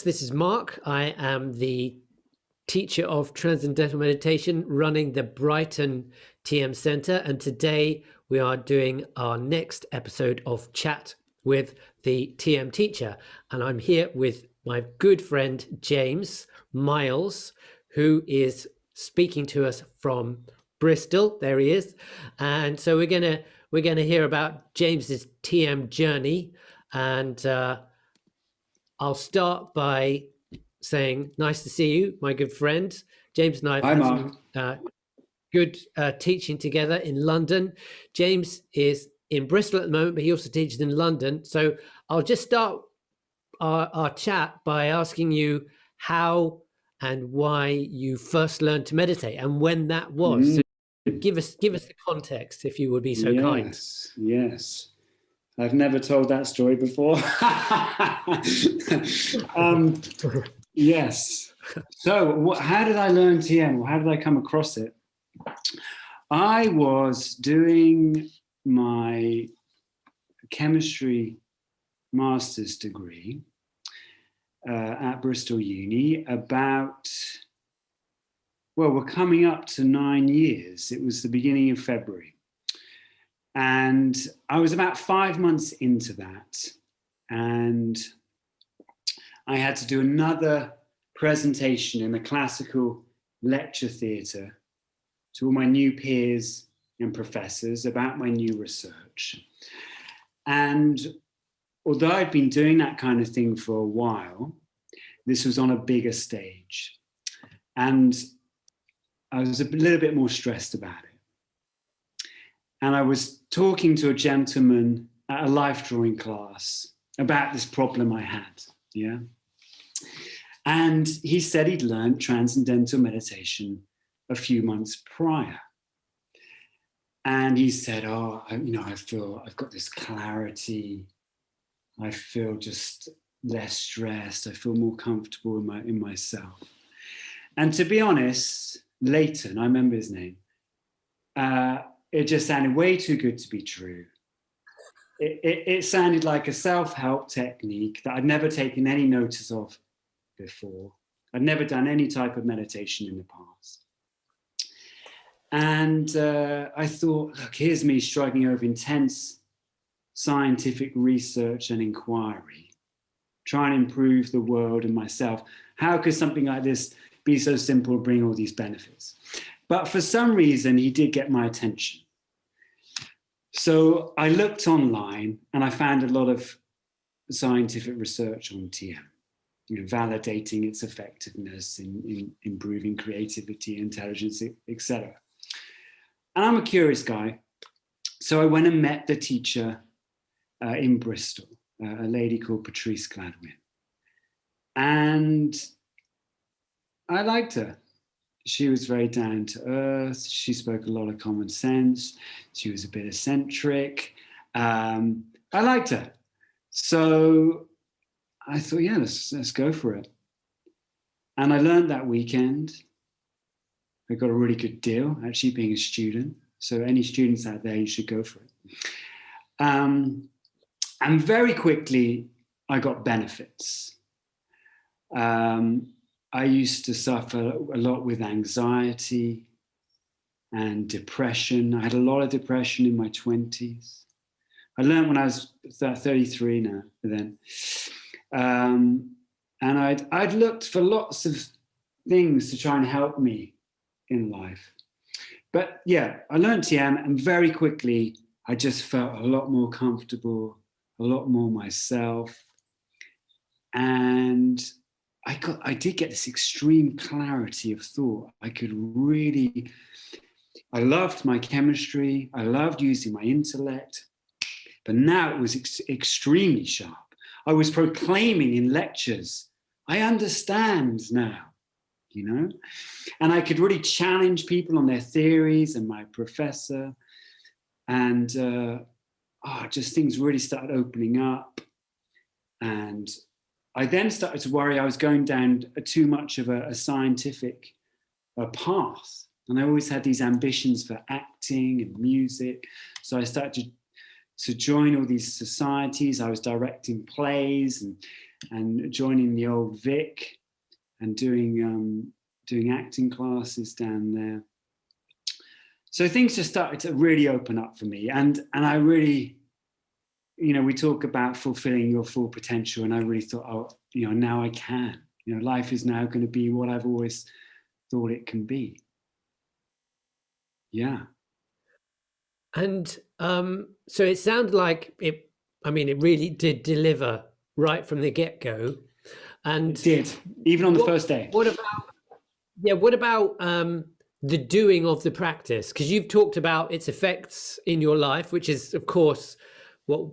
This is Mark. I am the teacher of Transcendental Meditation running the Brighton TM Centre. And today we are doing our next episode of Chat with the TM teacher. And I'm here with my good friend, James Miles, who is speaking to us from Bristol. There he is. And so we're gonna hear about James's TM journey. And I'll start by saying nice to see you, my good friend. James and I have Hi, had Mark. some good teaching together in London. James is in Bristol at the moment, but he also teaches in London. So I'll just start our chat by asking you how and why you first learned to meditate and when that was. So give us the context, if you would be so kind. Yes. I've never told that story before. Yes. So how did I learn TM? How did I come across it? I was doing my chemistry master's degree at Bristol Uni we're coming up to 9 years. It was the beginning of February. And I was about 5 months into that, and I had to do another presentation in the classical lecture theatre to all my new peers and professors about my new research. And although I'd been doing that kind of thing for a while, this was on a bigger stage. And I was a little bit more stressed about it. And I was talking to a gentleman at a life drawing class about this problem I had, yeah? And he said he'd learned transcendental meditation a few months prior. And he said, I feel I've got this clarity. I feel just less stressed. I feel more comfortable in myself. And to be honest, Leighton, I remember his name, it just sounded way too good to be true. It sounded like a self-help technique that I'd never taken any notice of before. I'd never done any type of meditation in the past. And I thought, look, here's me struggling over intense scientific research and inquiry, trying to improve the world and myself. How could something like this be so simple and bring all these benefits? But for some reason, he did get my attention. So I looked online and I found a lot of scientific research on TM, validating its effectiveness in improving creativity, intelligence, etc. And I'm a curious guy. So I went and met the teacher in Bristol, a lady called Patrice Gladwin. And I liked her. She was very down to earth. She spoke a lot of common sense. She was a bit eccentric. I liked her. So I thought, yeah, let's go for it. And I learned that weekend. I got a really good deal, actually, being a student. So any students out there, you should go for it. And very quickly, I got benefits. I used to suffer a lot with anxiety and depression. I had a lot of depression in my 20s. I learned when I was 33 now, then. And I'd looked for lots of things to try and help me in life. But yeah, I learned TM, and very quickly, I just felt a lot more comfortable, a lot more myself. And I did get this extreme clarity of thought. I loved my chemistry. I loved using my intellect, but now it was extremely sharp. I was proclaiming in lectures, I understand now, and I could really challenge people on their theories and my professor. And just things really started opening up. And I then started to worry I was going down too much of a scientific path. And I always had these ambitions for acting and music. So I started to join all these societies. I was directing plays, and and joining the old Vic and doing acting classes down there. So things just started to really open up for me, and I really, we talk about fulfilling your full potential, and I really thought, oh, now I can. Life is now going to be what I've always thought it can be. Yeah. And so it sounded like it. I mean, it really did deliver right from the get-go. And it did, even on the first day. What about the doing of the practice? Because you've talked about its effects in your life, which is, of course, what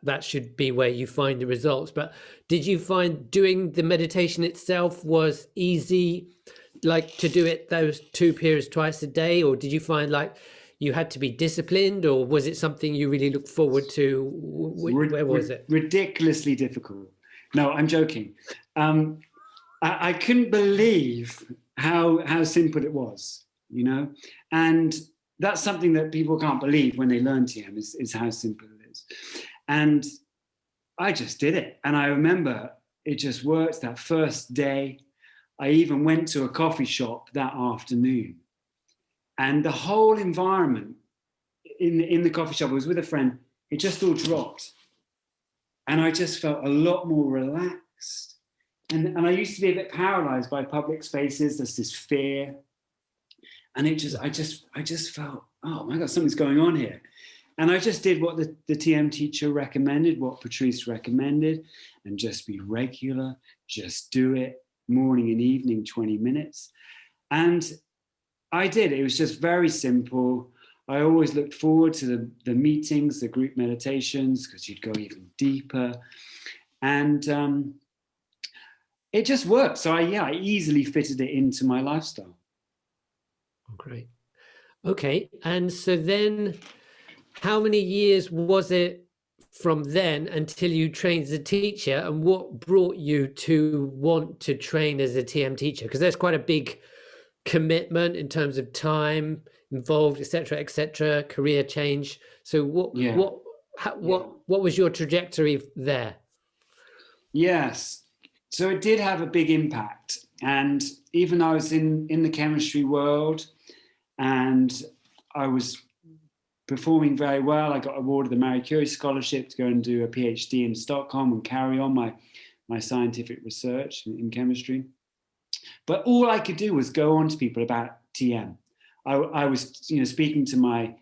that should be where you find the results. But did you find doing the meditation itself was easy, like to do it those 2 periods twice a day, or did you find like you had to be disciplined, or was it something you really looked forward to? Where was it? Ridiculously difficult. No, I'm joking. I couldn't believe how simple it was, and that's something that people can't believe when they learn TM is how simple it is. And I just did it. And I remember it just worked that first day. I even went to a coffee shop that afternoon, and the whole environment in the coffee shop, I was with a friend, it just all dropped. And I just felt a lot more relaxed. And I used to be a bit paralyzed by public spaces. There's this fear. And I just felt, oh my God, something's going on here. And I just did what the TM teacher recommended, what Patrice recommended, and just be regular, just do it morning and evening, 20 minutes. And I did. It was just very simple. I always looked forward to the meetings, the group meditations, because you'd go even deeper. And it just worked. So I easily fitted it into my lifestyle. Oh, great. Okay. And so then how many years was it from then until you trained as a teacher, and what brought you to want to train as a TM teacher? Because there's quite a big commitment in terms of time involved, etc., career change. So what was your trajectory there? Yes. So it did have a big impact. And even though I was in the chemistry world and I was performing very well, I got awarded the Marie Curie Scholarship to go and do a PhD in Stockholm and carry on my scientific research in chemistry. But all I could do was go on to people about TM. I was speaking to my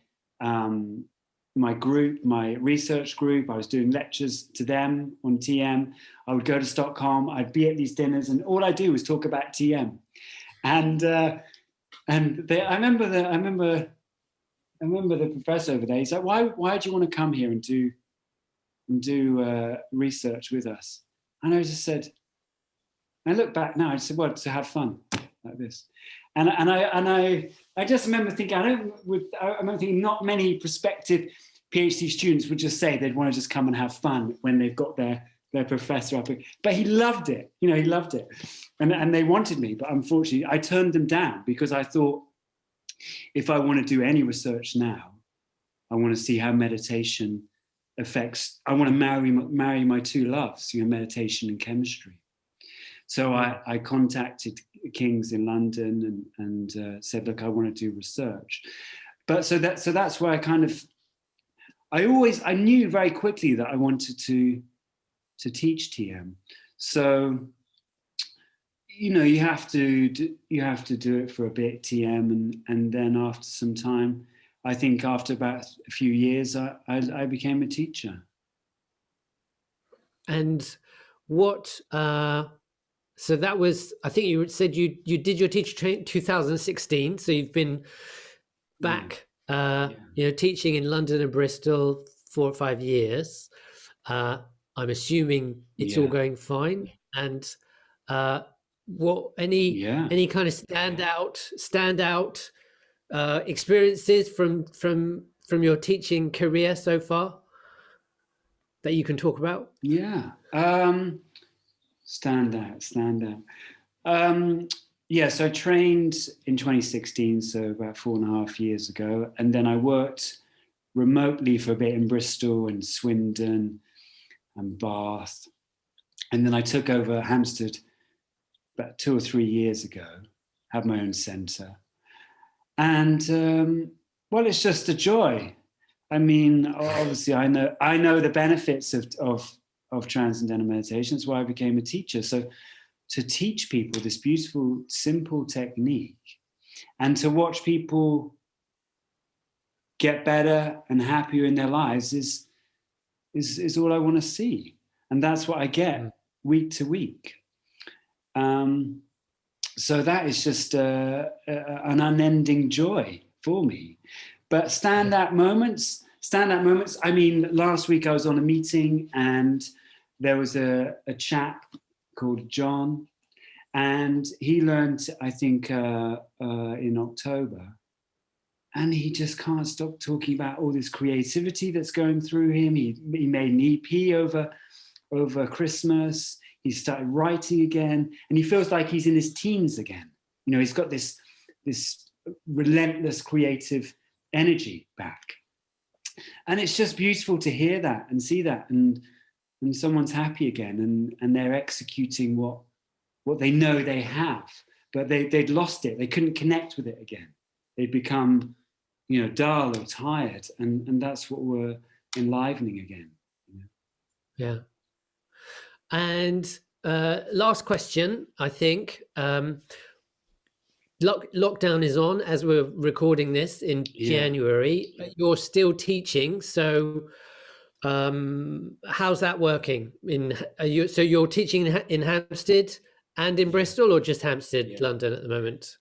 group, my research group. I was doing lectures to them on TM. I would go to Stockholm. I'd be at these dinners, and all I do was talk about TM. And I remember the professor over there. He's like, "Why do you want to come here and do research with us?" And I just said, I look back now. I said, "Well, to have fun like this." And I just remember thinking, I remember thinking not many prospective PhD students would just say they'd want to just come and have fun when they've got their professor up. But he loved it. He loved it. And they wanted me. But unfortunately, I turned them down because I thought, if I want to do any research now, I want to see how meditation affects, I want to marry my two loves, meditation and chemistry. So I contacted King's in London and said, look, I want to do research. But so that's where I knew very quickly that I wanted to teach TM. So, you have to do it for a bit, TM, and then after some time, I think after about a few years, I became a teacher. And what? So that was, I think you said you did your teacher training 2016. So you've been back, teaching in London and Bristol 4 or 5 years. I'm assuming it's all going fine. And any kind of standout experiences from your teaching career so far that you can talk about? Yeah. Stand out. So I trained in 2016, so about 4.5 years ago. And then I worked remotely for a bit in Bristol and Swindon and Bath. And then I took over Hamsptead about 2 or 3 years ago, had my own centre. And well, it's just a joy. I mean, obviously, I know the benefits of transcendental meditation. That's why I became a teacher. So to teach people this beautiful, simple technique, and to watch people get better and happier in their lives is all I want to see. And that's what I get week to week. So that is just an unending joy for me. But standout moments. I mean, last week I was on a meeting and there was a chap called John, and he learned, I think, in October. And he just can't stop talking about all this creativity that's going through him. He made an EP over Christmas. He started writing again, and he feels like he's in his teens again. You know, he's got this relentless creative energy back. And it's just beautiful to hear that and see that, and someone's happy again, and they're executing what they know they have, but they'd lost it. They couldn't connect with it again. They'd become, dull or tired, and that's what we're enlivening again. Yeah. And last question, I think. Lockdown is on as we're recording this in January. You're still teaching, so how's that working? So you're teaching in Hampstead and in Bristol, or just Hampstead, London at the moment?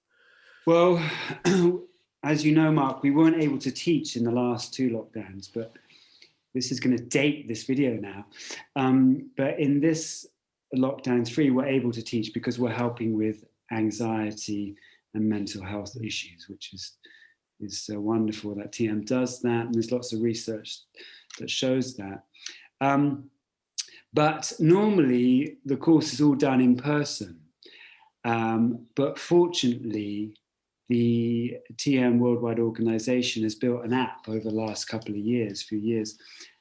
Well, as you know, Mark, we weren't able to teach in the last 2 lockdowns, but this is going to date this video now. But in this lockdown 3, we're able to teach because we're helping with anxiety and mental health issues, which is wonderful that TM does that, and there's lots of research that shows that. But normally the course is all done in person. But fortunately, the TM Worldwide Organization has built an app over the last few years,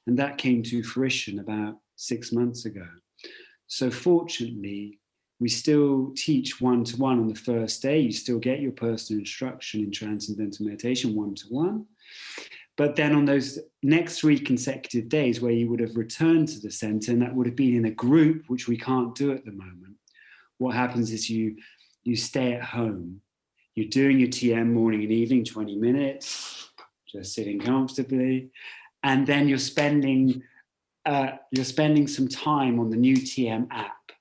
and that came to fruition about 6 months ago. So fortunately, we still teach one-to-one on the first day. You still get your personal instruction in transcendental meditation one-to-one. But then on those next 3 consecutive days where you would have returned to the center, and that would have been in a group, which we can't do at the moment, what happens is you stay at home. You're doing your TM morning and evening, 20 minutes, just sitting comfortably. And then you're spending some time on the new TM app,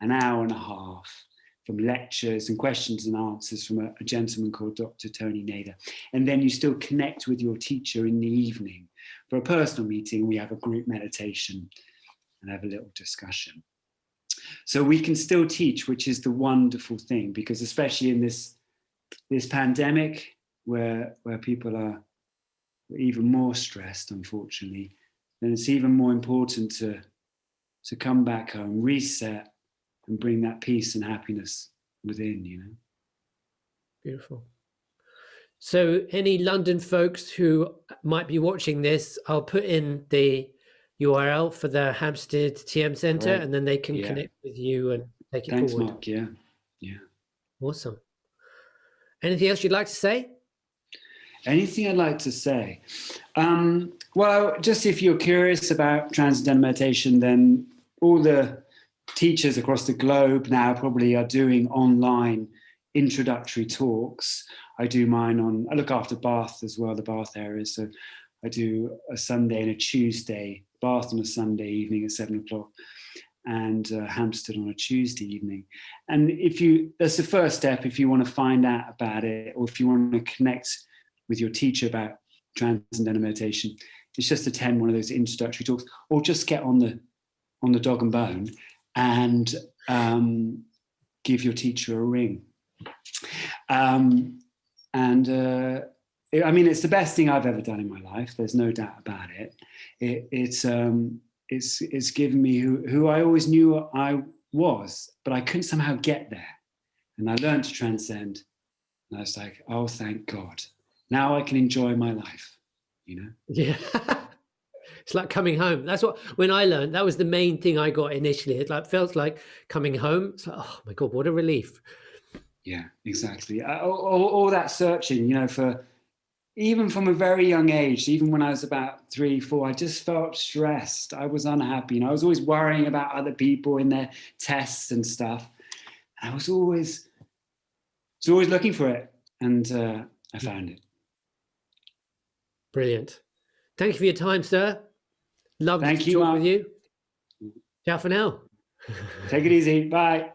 an hour and a half, from lectures and questions and answers from a gentleman called Dr. Tony Nader. And then you still connect with your teacher in the evening for a personal meeting. We have a group meditation and have a little discussion. So we can still teach, which is the wonderful thing, because especially in this pandemic where people are even more stressed, unfortunately, then it's even more important to come back home, reset, and bring that peace and happiness within, Beautiful. So any London folks who might be watching this, I'll put in the URL for the Hamsptead TM Center, and then they can connect with you and take it forward. Thanks, Mark. Yeah. Awesome. Anything else you'd like to say? Anything I'd like to say? Well, just if you're curious about transcendental meditation, then all the teachers across the globe now probably are doing online introductory talks. I do mine I look after Bath as well, the Bath area. So I do a Sunday and a Tuesday, Bath on a Sunday evening at 7 o'clock, and Hamsptead on a Tuesday evening. And that's the first step if you want to find out about it, or if you want to connect with your teacher about transcendental meditation. It's just attend one of those introductory talks, or just get on the dog and bone and give your teacher a ring. I mean, it's the best thing I've ever done in my life. There's no doubt about it. It's given me who I always knew I was, but I couldn't somehow get there. And I learned to transcend. And I was like, oh, thank God. Now I can enjoy my life, Yeah. It's like coming home. That's what, when I learned, that was the main thing I got initially. It like felt like coming home. It's like, oh my God, what a relief. Yeah, exactly. All that searching, you know, for even from a very young age, even when I was about 3, 4, I just felt stressed. I was unhappy. You know, I was always worrying about other people in their tests and stuff. I was always looking for it, and I found it. Brilliant. Thank you for your time, sir. Lovely Thank to you, talk Mark. with you. Ciao for now. Take it easy. Bye.